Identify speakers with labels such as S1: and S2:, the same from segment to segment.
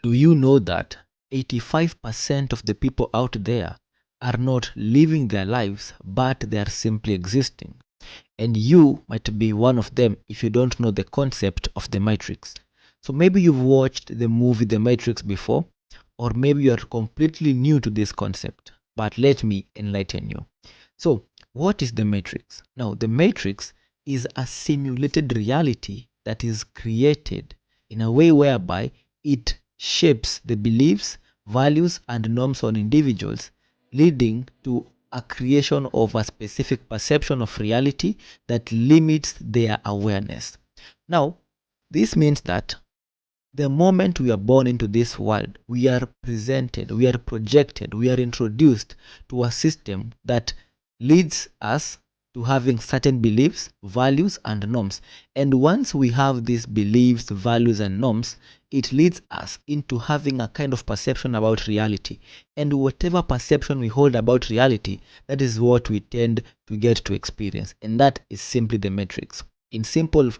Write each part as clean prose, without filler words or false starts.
S1: Do you know that 85% of the people out there are not living their lives, but they are simply existing? And you might be one of them if you don't know the concept of the Matrix. So maybe you've watched the movie The Matrix before, or maybe you're completely new to this concept, but let me enlighten you. So, what is the Matrix? Now, the Matrix is a simulated reality that is created in a way whereby it shapes the beliefs, values, and norms on individuals, leading to a creation of a specific perception of reality that limits their awareness. Now, this means that the moment we are born into this world, we are presented, we are projected, we are introduced to a system that leads us to having certain beliefs, values, and norms. And once we have these beliefs, values, and norms, it leads us into having a kind of perception about reality. And whatever perception we hold about reality, that is what we tend to get to experience. And that is simply the matrix. In simple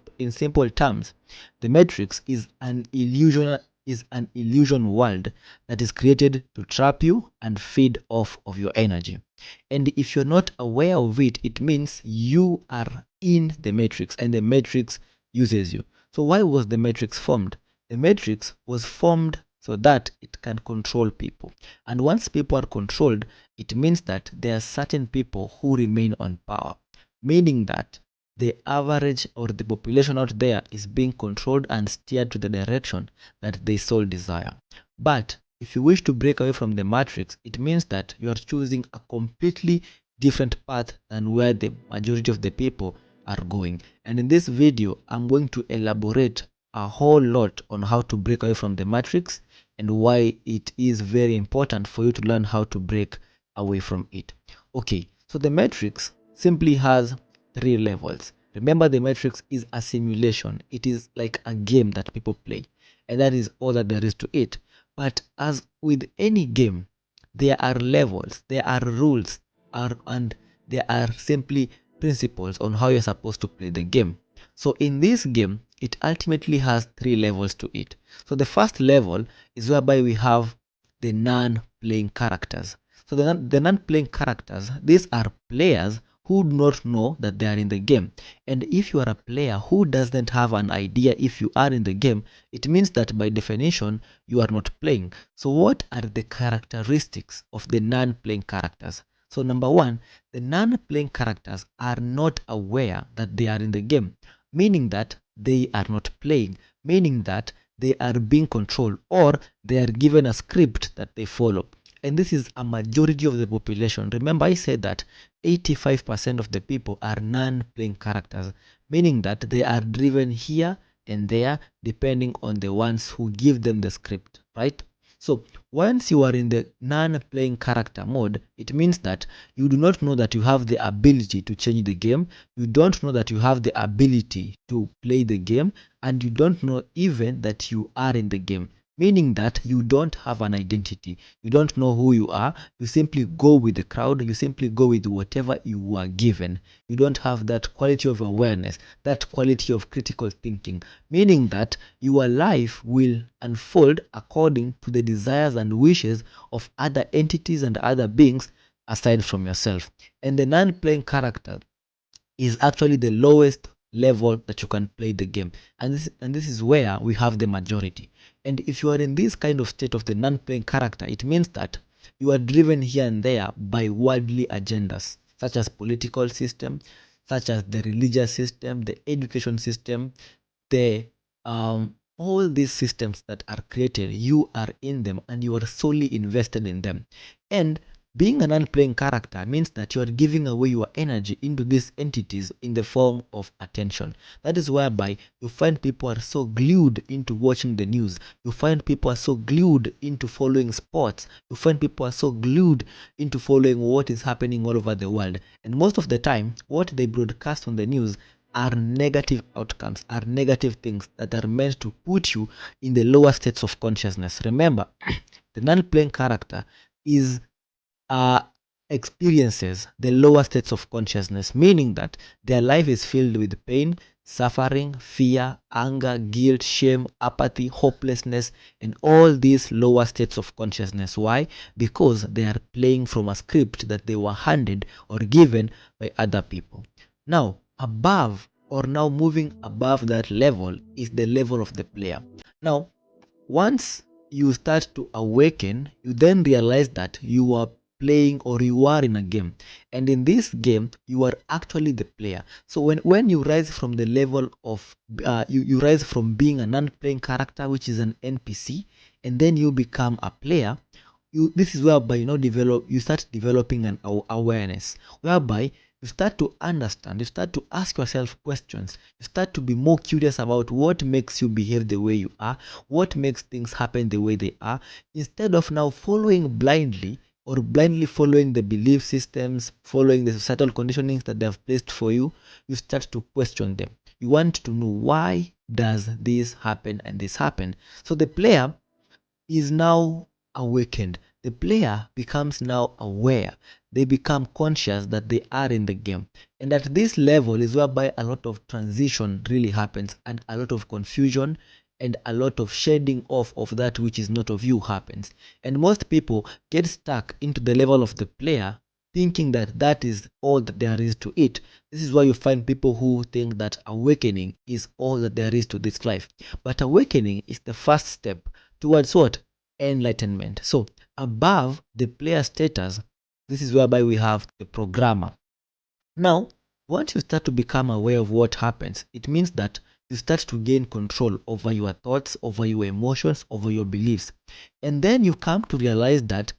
S1: terms, the matrix is an illusion world that is created to trap you and feed off of your energy. And if you're not aware of it, it means you are in the matrix and the matrix uses you. So why was the matrix formed? The matrix was formed so that it can control people. And once people are controlled, it means that there are certain people who remain on power, meaning that the average or the population out there is being controlled and steered to the direction that they so desire. But if you wish to break away from the matrix, it means that you are choosing a completely different path than where the majority of the people are going. And in this video, I'm going to elaborate a whole lot on how to break away from the matrix and why it is very important for you to learn how to break away from it. Okay, so the matrix simply has 3 levels. Remember, the matrix is a simulation. It is like a game that people play, and that is all that there is to it. But as with any game, there are levels, there are rules, and there are simply principles on how you're supposed to play the game. So in this game, it ultimately has 3 levels to it. So the first level is whereby we have the non-playing characters. So the non-playing characters, these are players who do not know that they are in the game. And if you are a player who doesn't have an idea if you are in the game, it means that by definition, you are not playing. So what are the characteristics of the non-playing characters? So number one, the non-playing characters are not aware that they are in the game, meaning that they are not playing, meaning that they are being controlled or they are given a script that they follow. And this is a majority of the population. Remember, I said that 85% of the people are non-playing characters, meaning that they are driven here and there depending on the ones who give them the script, right? So once you are in the non-playing character mode, it means that you do not know that you have the ability to change the game, you don't know that you have the ability to play the game, and you don't know even that you are in the game, meaning that you don't have an identity. You don't know who you are. You simply go with the crowd. You simply go with whatever you are given. You don't have that quality of awareness, that quality of critical thinking, meaning that your life will unfold according to the desires and wishes of other entities and other beings aside from yourself. And the non-playing character is actually the lowest level that you can play the game, and this is where we have the majority. And if you are in this kind of state of the non-playing character, it means that you are driven here and there by worldly agendas, such as political system, such as the religious system, the education system, the all these systems that are created, you are in them and you are solely invested in them. And being an unplaying character means that you are giving away your energy into these entities in the form of attention. That is whereby you find people are so glued into watching the news. You find people are so glued into following sports. You find people are so glued into following what is happening all over the world. And most of the time, what they broadcast on the news are negative outcomes, are negative things that are meant to put you in the lower states of consciousness. Remember, the non-playing character is experiences the lower states of consciousness, meaning that their life is filled with pain, suffering, fear, anger, guilt, shame, apathy, hopelessness, and all these lower states of consciousness. Why? Because they are playing from a script that they were handed or given by other people. Now, above or now moving above that level is the level of the player. Now, once you start to awaken, you then realize that you are playing or you are in a game. And in this game, you are actually the player. So when you rise from the level of, you rise from being a non-playing character, which is an NPC, and then you become a player, this is whereby you start developing an awareness, whereby you start to understand, you start to ask yourself questions, you start to be more curious about what makes you behave the way you are, what makes things happen the way they are, instead of now following blindly or blindly following the belief systems, following the societal conditionings that they have placed for you. You start to question them. You want to know, why does this happen and this happen? So the player is now awakened. The player becomes now aware. They become conscious that they are in the game. And at this level is whereby a lot of transition really happens, and a lot of confusion and a lot of shedding off of that which is not of you happens. And most people get stuck into the level of the player, thinking that that is all that there is to it. This is why you find people who think that awakening is all that there is to this life. But awakening is the first step towards what? Enlightenment. So above the player status, this is whereby we have the programmer. Now, once you start to become aware of what happens, it means that you start to gain control over your thoughts, over your emotions, over your beliefs. And then you come to realize that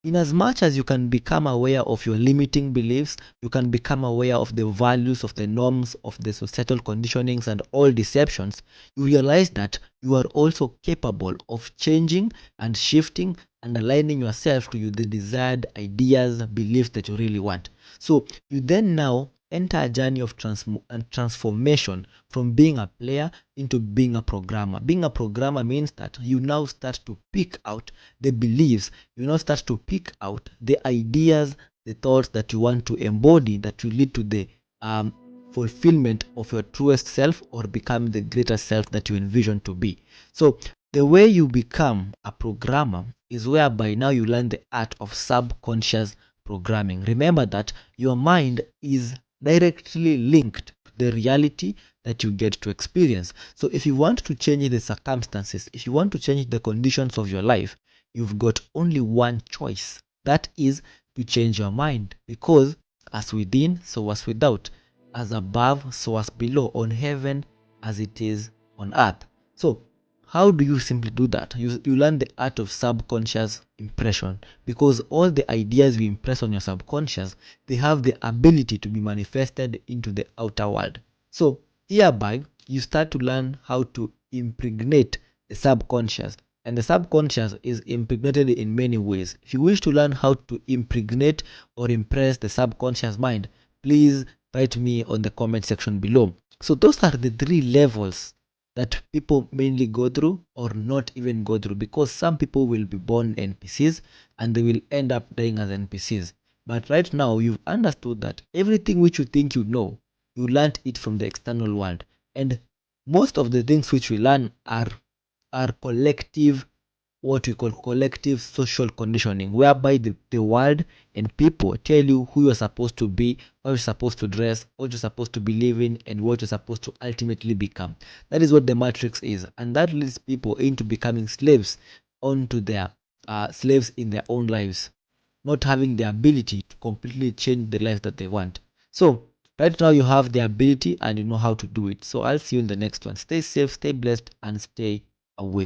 S1: in as much as you can become aware of your limiting beliefs, you can become aware of the values, of the norms, of the societal conditionings and all deceptions, you realize that you are also capable of changing and shifting and aligning yourself to the desired ideas, beliefs that you really want. So you then now enter a journey of transformation from being a player into being a programmer. Being a programmer means that you now start to pick out the beliefs, you now start to pick out the ideas, the thoughts that you want to embody that will lead to the fulfillment of your truest self, or become the greater self that you envision to be. So the way you become a programmer is whereby now you learn the art of subconscious programming. Remember that your mind is directly linked to the reality that you get to experience. So if you want to change the circumstances, if you want to change the conditions of your life, you've got only one choice. That is to change your mind, because as within, so as without, as above, so as below, on heaven as it is on earth. So how do you simply do that? You learn the art of subconscious impression, because all the ideas you impress on your subconscious, they have the ability to be manifested into the outer world. So hereby you start to learn how to impregnate the subconscious, and the subconscious is impregnated in many ways. If you wish to learn how to impregnate or impress the subconscious mind, please write me on the comment section below. So those are the three levels that people mainly go through or not even go through, because some people will be born NPCs and they will end up dying as NPCs. But right now you've understood that everything which you think you know, you learned it from the external world. And most of the things which we learn are collective, what we call collective social conditioning, whereby the world and people tell you who you're supposed to be, how you're supposed to dress, what you're supposed to believe in, and what you're supposed to ultimately become. That is what the matrix is, and that leads people into becoming slaves onto their slaves in their own lives, not having the ability to completely change the life that they want. So right now you have the ability and you know how to do it. So I'll see you in the next one. Stay safe, stay blessed, and stay awake.